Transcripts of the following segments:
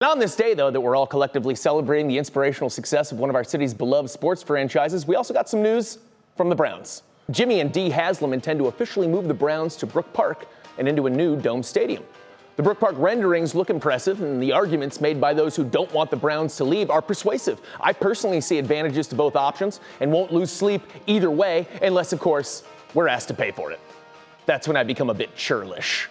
And on this day, though, that we're all collectively celebrating the inspirational success of one of our city's beloved sports franchises, we also got some news from the Browns. Jimmy and Dee Haslam intend to officially move the Browns to Brook Park and into a new dome stadium. The Brook Park renderings look impressive, and the arguments made by those who don't want the Browns to leave are persuasive. I personally see advantages to both options and won't lose sleep either way, unless, of course, we're asked to pay for it. That's when I become a bit churlish.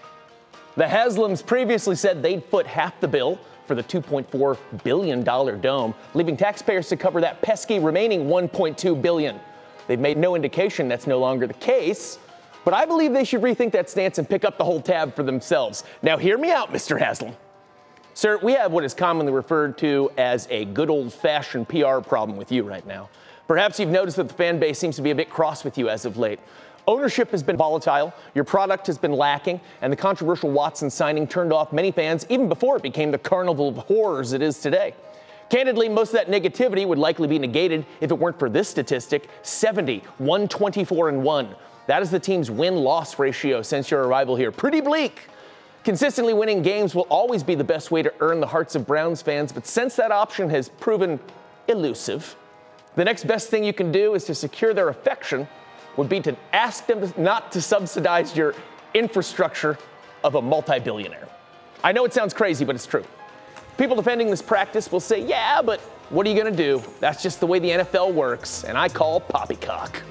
The Haslams previously said they'd foot half the bill for the $2.4 billion dome, leaving taxpayers to cover that pesky remaining $1.2 billion. They've made no indication that's no longer the case, but I believe they should rethink that stance and pick up the whole tab for themselves. Now hear me out, Mr. Haslam. Sir, we have what is commonly referred to as a good old-fashioned PR problem with you right now. Perhaps you've noticed that the fan base seems to be a bit cross with you as of late. Ownership has been volatile, your product has been lacking, and the controversial Watson signing turned off many fans even before it became the carnival of horrors it is today. Candidly, most of that negativity would likely be negated if it weren't for this statistic: 70, 124-1. That is the team's win-loss ratio since your arrival here. Pretty bleak. Consistently winning games will always be the best way to earn the hearts of Browns fans, but since that option has proven elusive, the next best thing you can do is to secure their affection would be to ask them not to subsidize your infrastructure of a multi-billionaire. I know it sounds crazy, but it's true. People defending this practice will say, yeah, but what are you going to do? That's just the way the NFL works, and I call poppycock.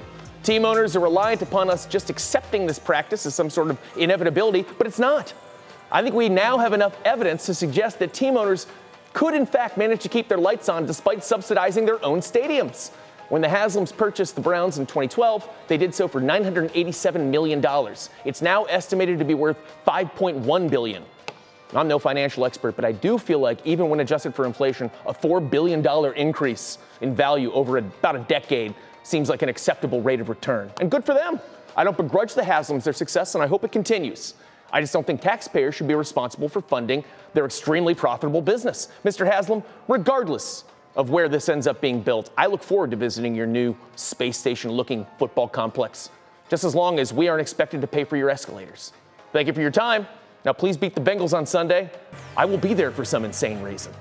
Team owners are reliant upon us just accepting this practice as some sort of inevitability, but it's not. I think we now have enough evidence to suggest that team owners could in fact manage to keep their lights on despite subsidizing their own stadiums. When the Haslams purchased the Browns in 2012, they did so for $987 million. It's now estimated to be worth $5.1 billion. I'm no financial expert, but I do feel like even when adjusted for inflation, a $4 billion increase in value over about a decade seems like an acceptable rate of return. And good for them. I don't begrudge the Haslams their success, and I hope it continues. I just don't think taxpayers should be responsible for funding their extremely profitable business. Mr. Haslam, regardless of where this ends up being built, I look forward to visiting your new space station-looking football complex, just as long as we aren't expected to pay for your escalators. Thank you for your time. Now please beat the Bengals on Sunday. I will be there for some insane reason.